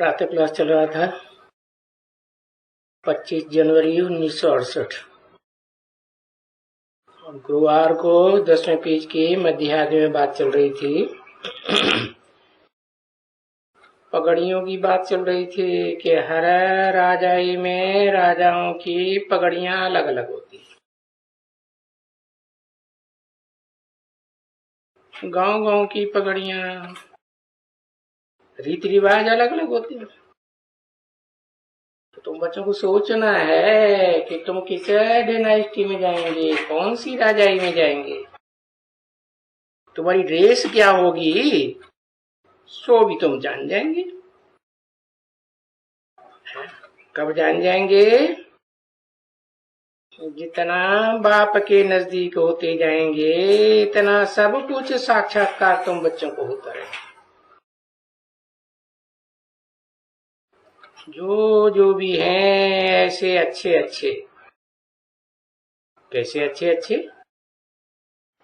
प्रातः क्लास चल रहा था 25 जनवरी 1968 और गुरुवार को 10वें पेज की मध्याह्न में बात चल रही थी। पगड़ियों की बात चल रही थी कि हर राजाई में राजाओं की पगड़ियां अलग अलग होती हैं। गांव-गांव की पगड़ियां, रीति रिवाज अलग अलग होते हैं। तो तुम बच्चों को सोचना है कि तुम किस डायनेस्टी में जाएंगे, कौन सी राजाई में जाएंगे, तुम्हारी ड्रेस क्या होगी, सो भी तुम जान जाएंगे। कब जान जाएंगे? जितना बाप के नजदीक होते जाएंगे इतना सब कुछ साक्षात्कार तुम बच्चों को होता रहेगा। जो भी हैं ऐसे अच्छे अच्छे, कैसे अच्छे अच्छे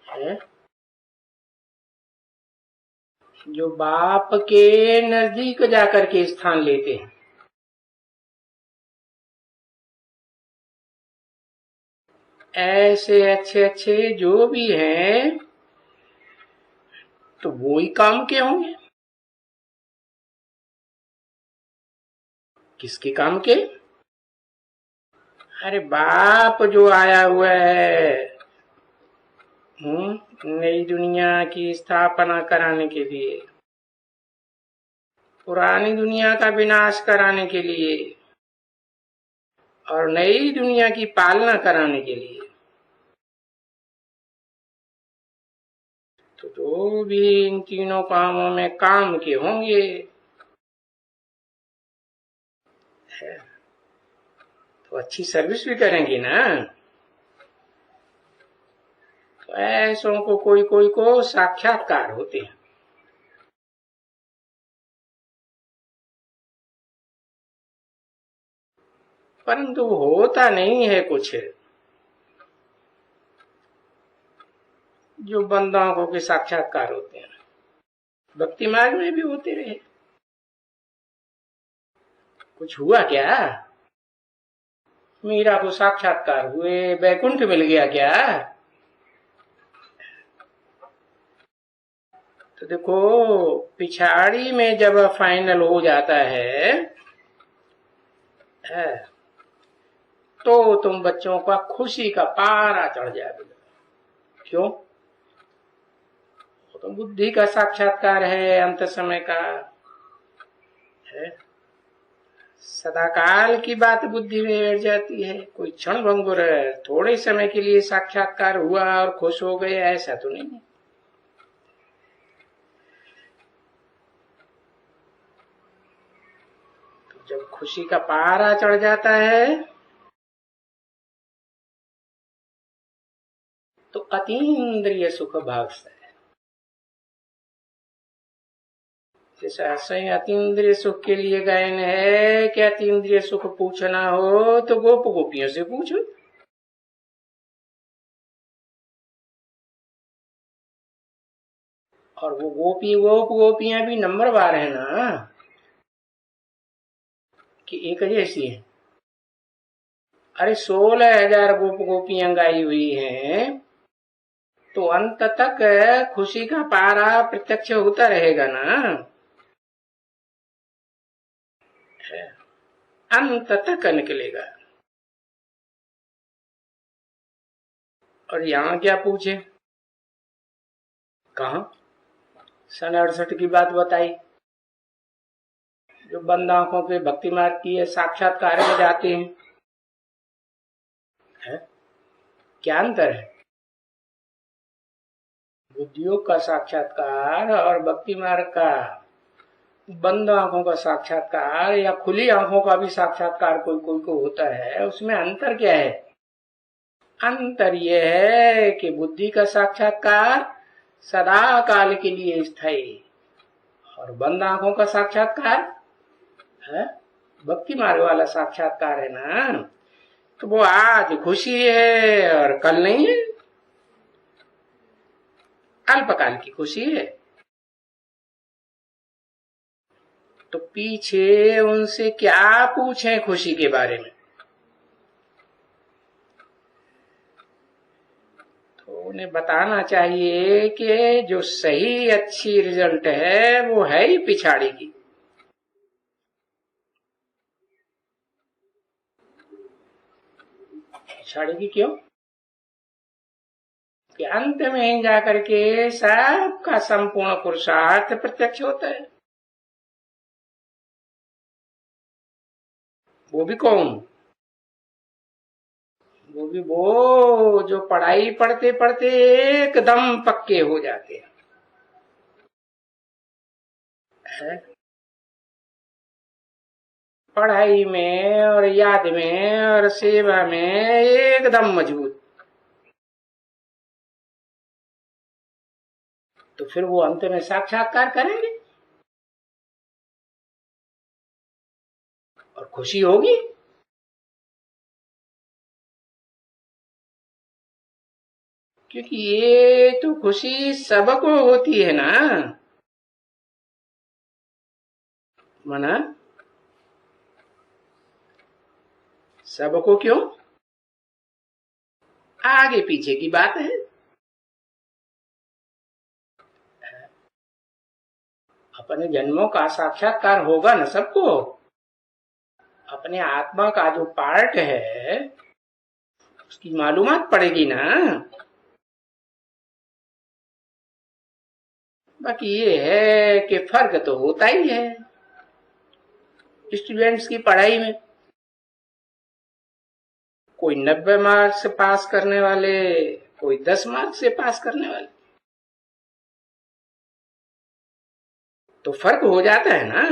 है, जो बाप के नजदीक जाकर के स्थान लेते हैं। ऐसे अच्छे अच्छे जो भी हैं तो वो ही काम के होंगे। किसके काम के? अरे बाप जो आया हुआ है नई दुनिया की स्थापना कराने के लिए, पुरानी दुनिया का विनाश कराने के लिए और नई दुनिया की पालना कराने के लिए। तो जो भी इन तीनों कामों में काम के होंगे तो अच्छी सर्विस भी करेंगे ना। तो ऐसों को कोई कोई को साक्षात्कार होते हैं। परंतु होता नहीं है कुछ जो बंदाओं के साक्षात्कार होते हैं। भक्ति मार्ग में भी होते रहे। कुछ हुआ क्या? मीरा को साक्षात्कार हुए, बैकुंठ मिल गया क्या? तो देखो पिछाड़ी में जब फाइनल हो जाता है तो तुम बच्चों का खुशी का पारा चढ़ जाएगा। क्यों? तो बुद्धि का साक्षात्कार है, अंत समय का है। सदाकाल की बात बुद्धि में बैठ जाती है। कोई क्षण भंगुर थोड़े समय के लिए साक्षात्कार हुआ और खुश हो गए, ऐसा तो नहीं है। तो जब खुशी का पारा चढ़ जाता है तो अतीन्द्रिय सुख भागता है। जैसे अतीन्द्रिय सुख के लिए गायन है कि अतीन्द्रिय सुख पूछना हो तो गोप गोपियों से पूछो। और वो गोप गोपियां भी नंबरवार है ना, कि एक जैसी है। अरे 16,000 गोप गोपियां गाई हुई हैं तो अंत तक खुशी का पारा प्रत्यक्ष होता रहेगा ना। अंत तक निकलेगा। और यहाँ क्या पूछे? कहा 68 की बात बताई। जो बंद आंखों के भक्ति मार्ग की साक्षात्कार में जाते हैं क्या अंतर है? बुद्धियोग का साक्षात्कार और भक्ति मार्ग का बंद आंखों का साक्षात्कार या खुली आंखों का भी साक्षात्कार कोई कोई को होता है। उसमें अंतर क्या है? अंतर यह है कि बुद्धि का साक्षात्कार सदा काल के लिए स्थायी और बंद आंखों का साक्षात्कार है भक्ति मार्ग वाला साक्षात्कार है ना। तो वो आज खुशी है और कल नहीं है, अल्पकाल की खुशी है। तो पीछे उनसे क्या पूछें खुशी के बारे में? तो उन्हें बताना चाहिए कि जो सही अच्छी रिजल्ट है वो है ही पिछाड़ी की। पिछाड़ी की क्यों? कि अंत में ही जाकर के सबका संपूर्ण पुरुषार्थ प्रत्यक्ष होता है। वो भी कौन? वो भी वो जो पढ़ाई पढ़ते पढ़ते एकदम पक्के हो जाते हैं। पढ़ाई में और याद में और सेवा में एकदम मजबूत। तो फिर वो अंत में साक्षात्कार करेंगे और खुशी होगी। क्योंकि ये तो खुशी सबको होती है ना। मना सबको क्यों? आगे पीछे की बात है। अपने जन्मों का साक्षात्कार होगा ना सबको। अपने आत्मा का जो पार्ट है उसकी मालूमात पड़ेगी ना। बाकी ये है कि फर्क तो होता ही है स्टूडेंट्स की पढ़ाई में। कोई 90 मार्क से पास करने वाले, कोई 10 मार्क से पास करने वाले, तो फर्क हो जाता है ना।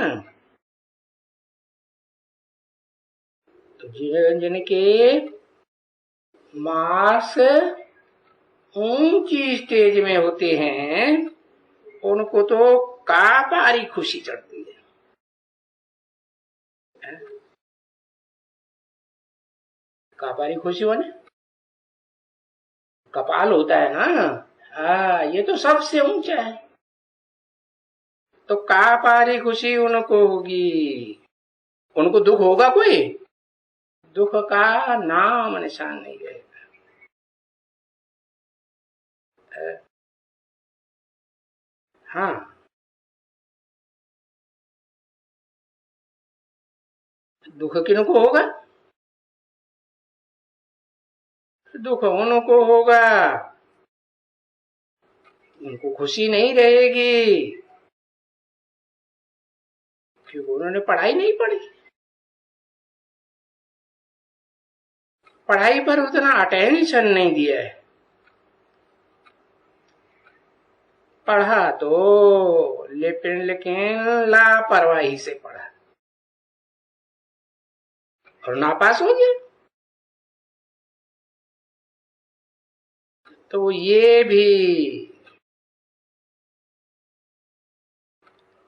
तो जिनके मार्क्स ऊंची स्टेज में होते हैं उनको तो कापारी खुशी चढ़ती है। कापारी खुशी होने कपाल होता है ना। ये तो सबसे ऊंचा है। तो कापारी खुशी उनको होगी। उनको दुख होगा कोई? दुख का नाम निशान नहीं रहेगा। हाँ, दुख किनको होगा? दुख उनको होगा उनको खुशी नहीं रहेगी क्योंकि उन्होंने पढ़ाई नहीं पढ़ी। पढ़ाई पर उतना अटेंशन नहीं दिया है। पढ़ा तो लेकिन लापरवाही से पढ़ा और नापास हो गया। तो ये भी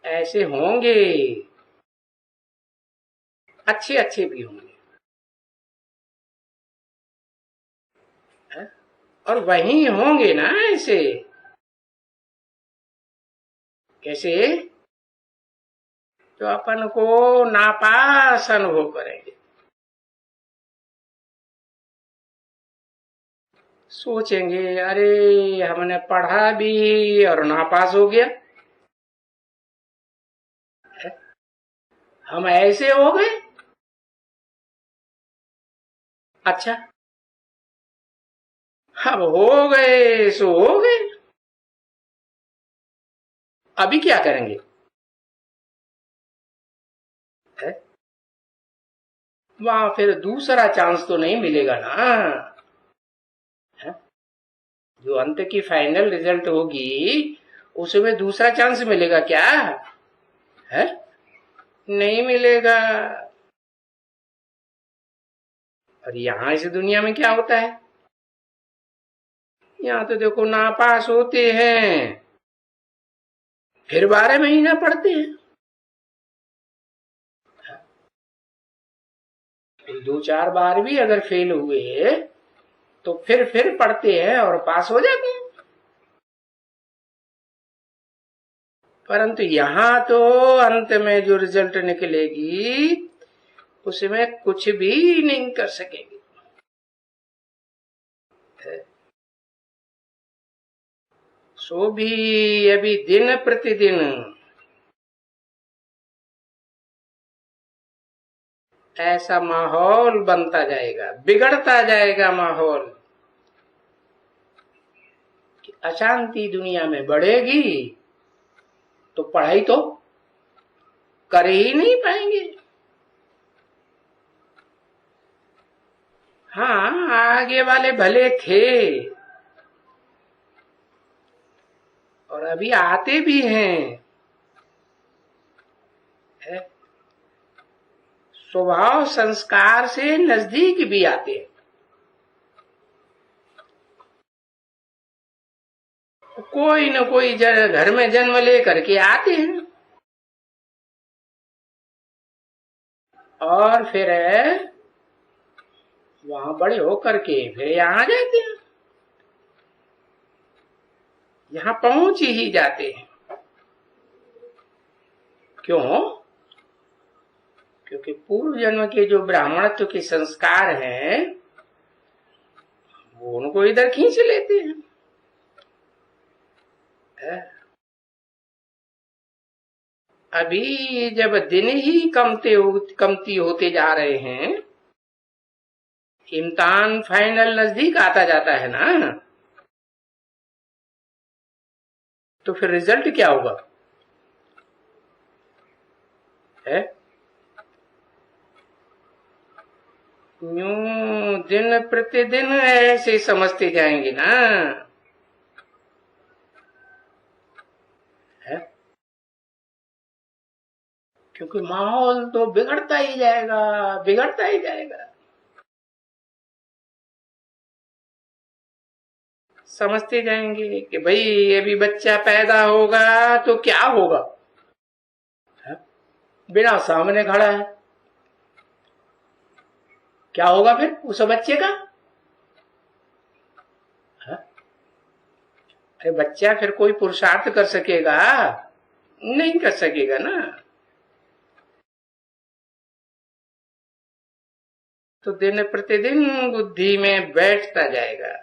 ऐसे होंगे, अच्छे अच्छे भी होंगे। और वही होंगे ना ऐसे। कैसे? तो अपन को नापास अनुभव करेंगे। सोचेंगे अरे हमने पढ़ा भी और नापास हो गया। हम ऐसे हो गए। अच्छा, अब हो गए सो हो गए। अभी क्या करेंगे? वहां फिर दूसरा चांस तो नहीं मिलेगा ना। है? जो अंत की फाइनल रिजल्ट होगी उसमें दूसरा चांस मिलेगा क्या? है? नहीं मिलेगा। और यहां इस दुनिया में क्या होता है? यहाँ तो देखो नापास होते हैं फिर 12 महीना पढ़ते हैं। 2-4 बार भी अगर फेल हुए तो फिर पढ़ते हैं और पास हो जाते हैं। परंतु यहाँ तो अंत में जो रिजल्ट निकलेगी उसमें कुछ भी नहीं कर सकेंगे। सो भी अभी दिन प्रतिदिन ऐसा माहौल बनता जाएगा, बिगड़ता जाएगा माहौल, कि अशांति दुनिया में बढ़ेगी तो पढ़ाई तो कर ही नहीं पाएंगे। हाँ, आगे वाले भले थे और अभी आते भी हैं, स्वभाव संस्कार से नजदीक भी आते हैं। कोई न कोई घर में जन्म लेकर के आते हैं और फिर वहां बड़े होकर के फिर यहाँ आ जाते हैं, यहाँ पहुंच ही जाते हैं। क्यों? क्योंकि पूर्व जन्म के जो ब्राह्मणत्व के संस्कार हैं वो उनको इधर खींच लेते हैं। अभी जब दिन ही कमती होते जा रहे हैं, इम्तिहान फाइनल नजदीक आता जाता है ना, तो फिर रिजल्ट क्या होगा? यूं दिन प्रतिदिन ऐसे समझते जाएंगे ना, क्योंकि माहौल तो बिगड़ता ही जाएगा, बिगड़ता ही जाएगा। समझते जाएंगे कि भाई अभी बच्चा पैदा होगा तो क्या होगा, बिना सामने खड़ा है, क्या होगा फिर उस बच्चे का? अरे बच्चा फिर कोई पुरुषार्थ कर सकेगा? नहीं कर सकेगा ना। तो दिन प्रतिदिन बुद्धि में बैठता जाएगा।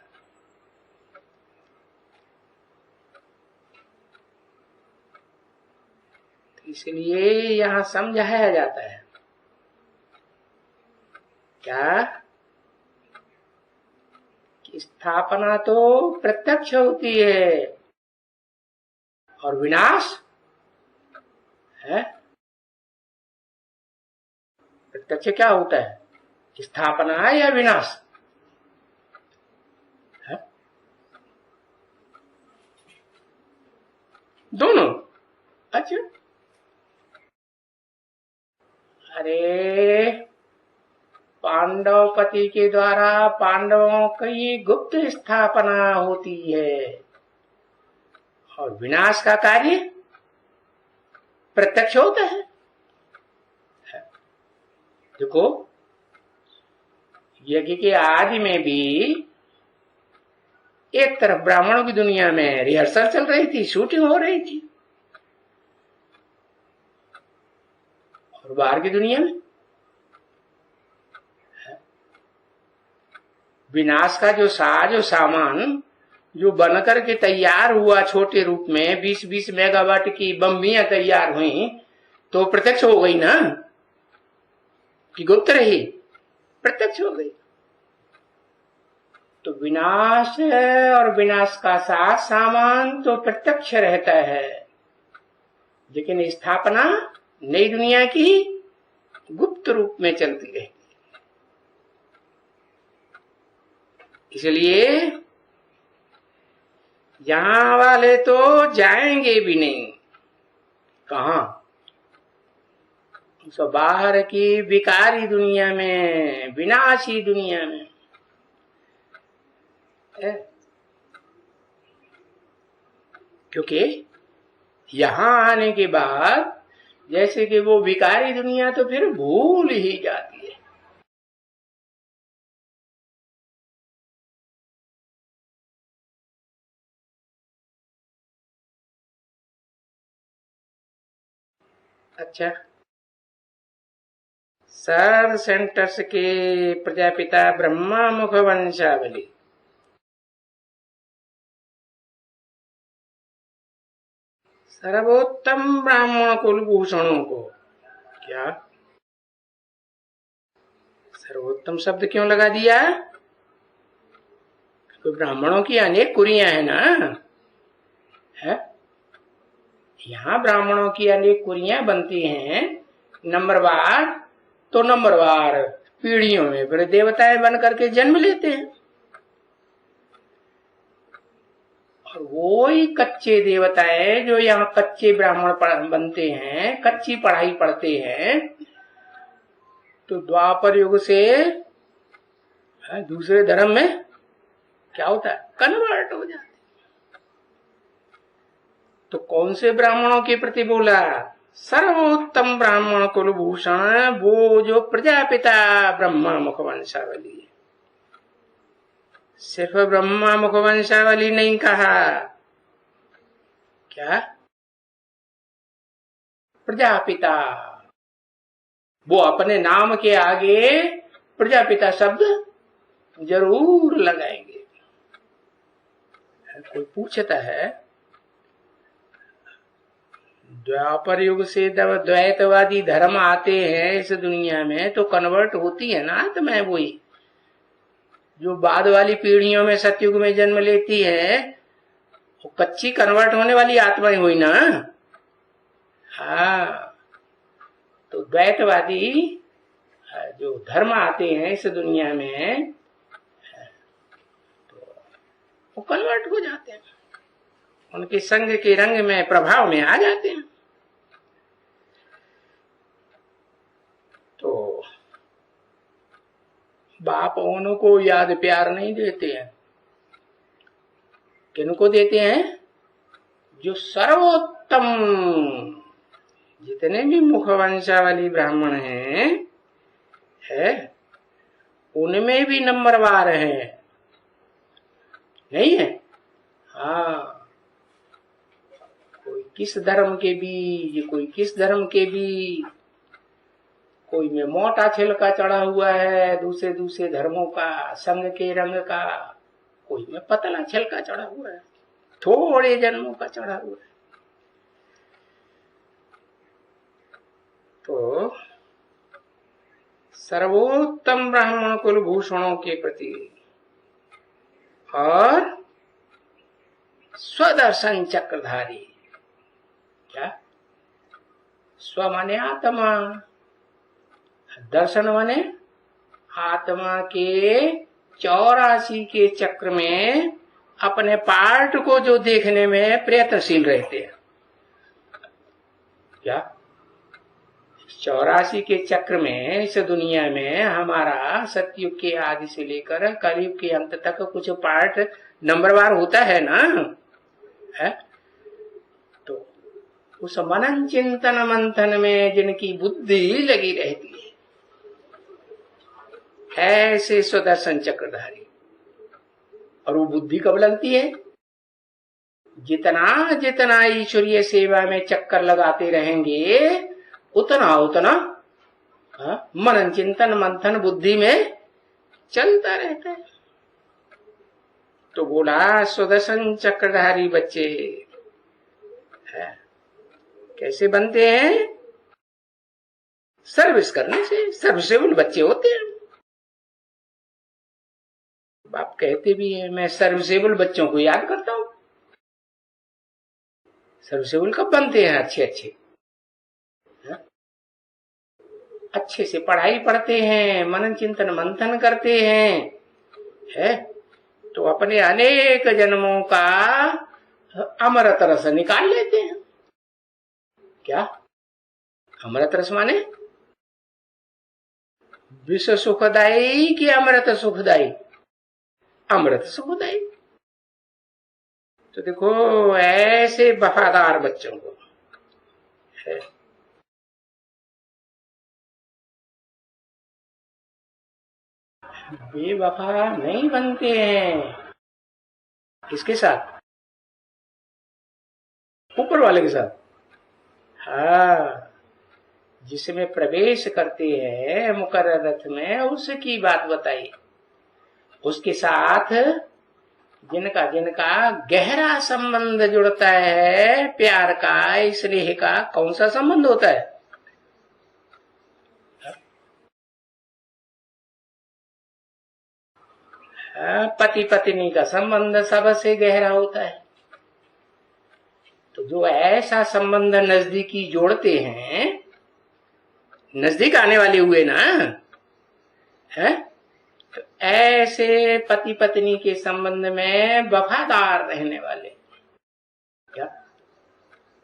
इसलिए यहां समझाया जाता है क्या कि स्थापना तो प्रत्यक्ष होती है और विनाश है। प्रत्यक्ष क्या होता है, स्थापना है या विनाश है? दोनों। अच्छा, अरे पांडव पति के द्वारा पांडवों की गुप्त स्थापना होती है और विनाश का कार्य प्रत्यक्ष होता है। देखो, यज्ञ के आदि में भी एक तरफ ब्राह्मणों की दुनिया में रिहर्सल चल रही थी, शूटिंग हो रही थी, और बाहर की दुनिया में विनाश का जो साज और सामान जो बनकर के तैयार हुआ छोटे रूप में 20-20 मेगावाट की बम्बियां तैयार हुई, तो प्रत्यक्ष हो गई ना कि गुप्त रही? प्रत्यक्ष हो गई। तो विनाश और विनाश का साज सामान तो प्रत्यक्ष रहता है, लेकिन स्थापना नई दुनिया की गुप्त रूप में चलती रहती। इसलिए यहां वाले तो जाएंगे भी नहीं। कहां? तो बाहर की विकारी दुनिया में, विनाशी दुनिया में। क्योंकि यहां आने के बाद जैसे कि वो विकारी दुनिया तो फिर भूल ही जाती। अच्छा, सर सेंटर्स के प्रजापिता ब्रह्मा मुख वंशावली। सर्वोत्तम ब्राह्मण कुलभूषणों को क्या सर्वोत्तम शब्द क्यों लगा दिया? तो ब्राह्मणों की अनेक कुरियां है ना, है? यहाँ ब्राह्मणों की अनेक कुरियां बनती हैं, नंबरवार तो नंबरवार पीढ़ियों में फिर देवताएं बन करके जन्म लेते हैं। और वो ही कच्चे देवताएं जो यहाँ कच्चे ब्राह्मण बनते हैं, कच्ची पढ़ाई पढ़ते हैं, तो द्वापर युग से दूसरे धर्म में क्या होता है, कन्वर्ट हो जाते। तो कौन से ब्राह्मणों के प्रति बोला? सर्वोत्तम ब्राह्मण कुलभूषण, वो जो प्रजापिता ब्रह्मा मुख वंशावली। सिर्फ ब्रह्मा मुख वंशावली नहीं कहा, क्या? प्रजापिता। वो अपने नाम के आगे प्रजापिता शब्द जरूर लगाएंगे। कोई पूछता है द्वापर युग से द्वैतवादी धर्म आते हैं इस दुनिया में, तो कन्वर्ट होती है ना तो मैं वही जो बाद वाली पीढ़ियों में सतयुग में जन्म लेती है, वो कच्ची कन्वर्ट होने वाली आत्माएं हुई ना। हाँ, तो द्वैतवादी जो धर्म आते हैं इस दुनिया में, तो वो कन्वर्ट हो जाते हैं, उनके संग के रंग में प्रभाव में आ जाते हैं। तो बाप उन्हों को याद प्यार नहीं देते हैं, किनको देते हैं? जो सर्वोत्तम, जितने भी मुख वंशावली ब्राह्मण हैं, है उनमें भी नंबरवार है, नहीं है? हाँ, कोई किस धर्म के बीज, कोई किस धर्म के बीज, कोई में मोटा छिलका चढ़ा हुआ है दूसरे दूसरे धर्मों का संग के रंग का, कोई में पतला छिलका चढ़ा हुआ है, थोड़े जन्मों का चढ़ा हुआ है। तो सर्वोत्तम ब्राह्मण कुलभूषणों के प्रति और स्वदर्शन चक्रधारी, क्या? स्व माने आत्मा, दर्शन माने आत्मा के 84 के चक्र में अपने पार्ट को जो देखने में प्रयत्नशील रहते हैं, क्या? 84 के चक्र में इस दुनिया में हमारा सतयुग के आदि से लेकर कलयुग के अंत तक कुछ पार्ट नंबरवार होता है ना, है? तो उस मनन चिंतन मंथन में जिनकी बुद्धि लगी रहती है, ऐसे स्वदर्शन चक्रधारी। और वो बुद्धि कब लगती है? जितना जितना ईश्वरीय सेवा में चक्कर लगाते रहेंगे, उतना उतना मनन चिंतन मंथन बुद्धि में चलता रहता है। तो बोला स्वदर्शन चक्रधारी बच्चे है, कैसे बनते हैं? सर्विस करने से। सर्विसेबल बच्चे होते हैं। बाप कहते भी है, मैं सर्विसेबल बच्चों को याद करता हूं। सर्विसेबल कब बनते हैं? अच्छे अच्छे अच्छे से पढ़ाई पढ़ते हैं, मनन चिंतन मंथन करते हैं, है? तो अपने अनेक जन्मों का अमृत रस निकाल लेते हैं। क्या अमृत रस माने? विश्व सुखदायी कि अमृत सुखदायी? अमृत सुखदायी। तो देखो ऐसे वफादार बच्चों को है, बेवफा नहीं बनते हैं। किसके साथ? ऊपर वाले के साथ। हाँ, जिसमें प्रवेश करते हैं मुकर्रर रथ में, उसकी बात बताई। उसके साथ जिनका जिनका गहरा संबंध जुड़ता है, प्यार का, स्नेह का, कौन सा संबंध होता है? पति पत्नी का संबंध सबसे गहरा होता है। तो जो ऐसा संबंध नजदीकी जोड़ते हैं, नजदीक आने वाले हुए ना, है? तो ऐसे पति पत्नी के संबंध में वफादार रहने वाले, क्या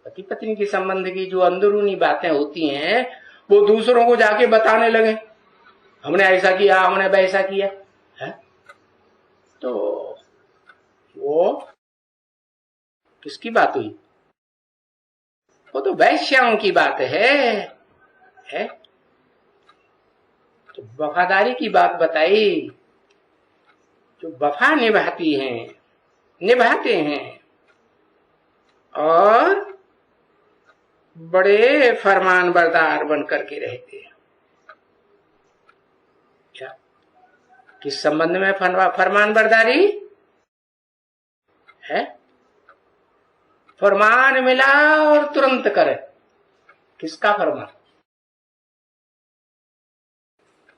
पति पत्नी के संबंध की जो अंदरूनी बातें होती हैं, वो दूसरों को जाके बताने लगे, हमने ऐसा किया, हमने वैसा किया, है? तो वो किसकी बात हुई? वो तो वैश्याओं की बात है? तो वफादारी की बात बताई। जो वफा निभाती हैं, निभाते हैं और बड़े फरमान बरदार बन करके रहते हैं। क्या किस संबंध में फरमान बरदारी है? फरमान मिला और तुरंत करे। किसका फरमान?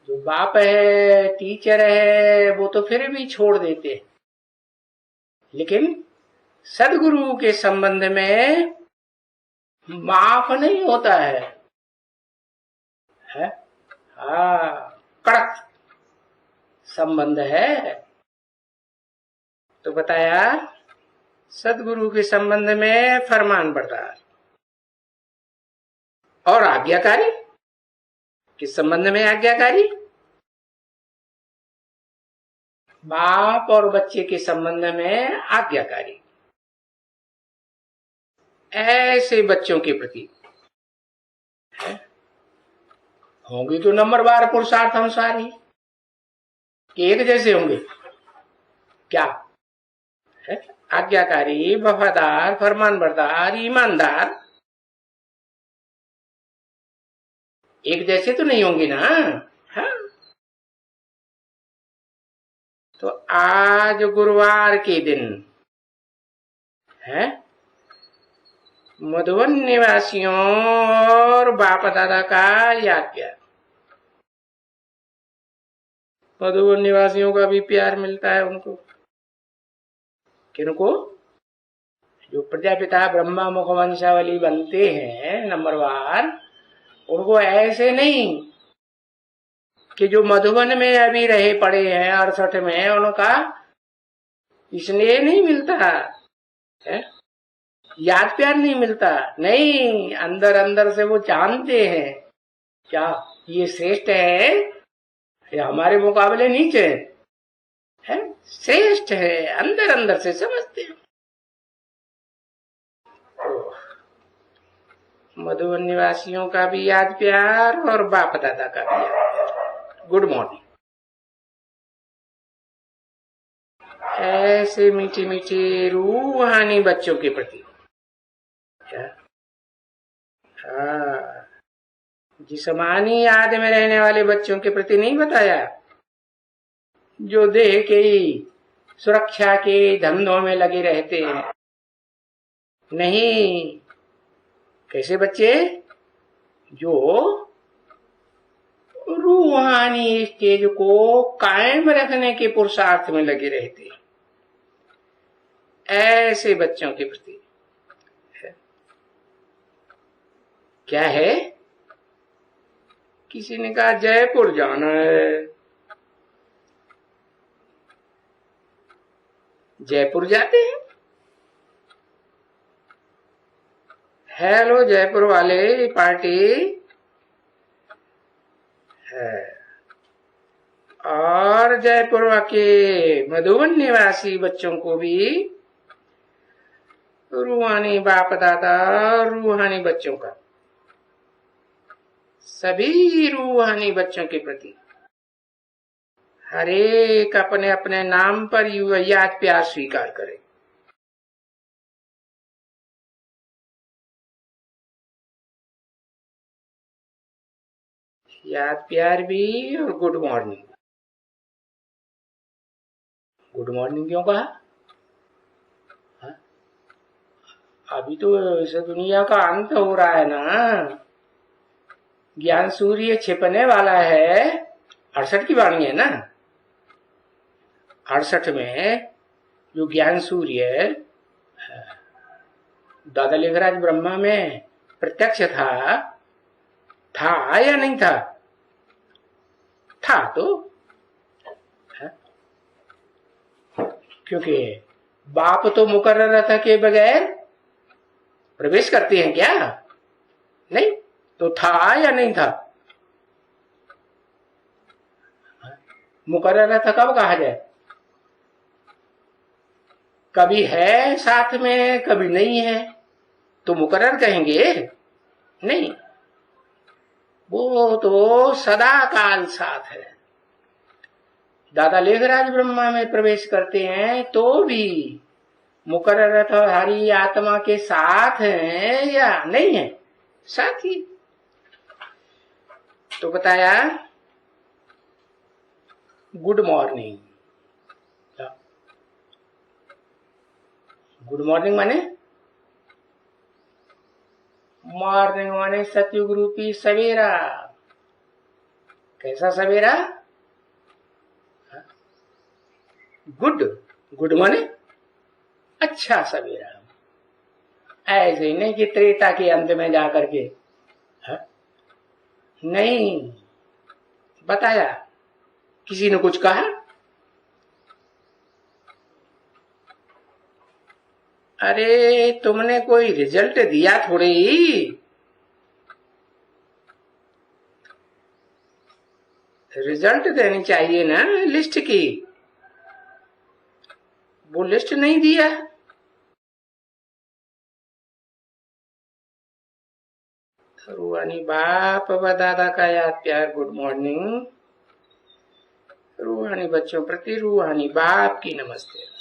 जो बाप है, टीचर है, वो तो फिर भी छोड़ देते, लेकिन सदगुरु के संबंध में माफ नहीं होता है? हाँ, कड़क संबंध है। तो बताया सदगुरु के संबंध में फरमान बरदार और आज्ञाकारी। किस संबंध में आज्ञाकारी? बाप और बच्चे के संबंध में आज्ञाकारी। ऐसे बच्चों के प्रति होंगे तो नंबरवार पुरुषार्थ अनुसारी कि एक जैसे होंगे? क्या है? आज्ञाकारी, वफादार, फरमानबरदार, ईमानदार एक जैसे तो नहीं होंगे ना? हाँ? तो आज गुरुवार के दिन है, मधुबन निवासियों और बाप दादा का याद किया। मधुबन निवासियों का भी प्यार मिलता है उनको। किनको? जो प्रजापिता ब्रह्मा मुखवंशावली बनते हैं नंबरवार, उनको ऐसे नहीं कि जो मधुबन में अभी रहे पड़े हैं 68 में, उनका स्नेह नहीं मिलता है, याद प्यार नहीं मिलता। नहीं, अंदर अंदर से वो जानते हैं क्या ये श्रेष्ठ है, ये हमारे मुकाबले नीचे है, श्रेष्ठ है, अंदर अंदर से समझते हैं। मधुबन निवासियों का भी याद प्यार और बाप दादा का भी याद प्यार। Good morning. ऐसे मीठे मीठे रूहानी बच्चों के प्रति क्या? हाँ, जिस्मानी याद में रहने वाले बच्चों के प्रति नहीं बताया, जो देह के ही सुरक्षा के धंधों में लगे रहते हैं। नहीं, कैसे बच्चे? जो रूहानी स्टेज को कायम रखने के पुरुषार्थ में लगे रहते हैं, ऐसे बच्चों के प्रति क्या है? किसी ने कहा जयपुर जाना है, जयपुर जाते हैं। हेलो जयपुर वाले पार्टी है, और जयपुर के मधुबन निवासी बच्चों को भी रूहानी बाप दादा, रूहानी बच्चों का, सभी रूहानी बच्चों के प्रति हर एक अपने अपने नाम पर याद प्यार स्वीकार करे। याद प्यार भी और गुड मॉर्निंग। गुड मॉर्निंग क्यों कहा? हा? अभी तो इस दुनिया का अंत हो रहा है ना, ज्ञान सूर्य छिपने वाला है। 68 की वाणी है ना, 68 में जो ज्ञान सूर्य दादा लेखराज ब्रह्मा में प्रत्यक्ष था या नहीं था? था तो है? क्योंकि बाप तो मुकर्रर के बगैर प्रवेश करते हैं क्या? नहीं, तो था या नहीं था? मुकर्रर कब कहा जाए? कभी है साथ में, कभी नहीं है, तो मुकर्रर कहेंगे? नहीं, वो तो सदा काल साथ है। दादा लेखराज ब्रह्मा में प्रवेश करते हैं तो भी मुकर्रर हमारी आत्मा के साथ हैं या नहीं है? साथ ही। तो बताया गुड मॉर्निंग। गुड मॉर्निंग माने? मॉर्निंग माने सतयुग रूपी सवेरा। कैसा सवेरा? गुड। गुड माने अच्छा सवेरा। ऐसे ही नहीं कि त्रेता के अंत में जाकर के नहीं बताया। किसी ने कुछ कहा? अरे तुमने कोई रिजल्ट दिया थोड़े ही। रिजल्ट देनी चाहिए ना लिस्ट की, वो लिस्ट नहीं दिया। रूहानी बाप व दादा का याद प्यार गुड मॉर्निंग। रूहानी बच्चों प्रति रूहानी बाप की नमस्ते।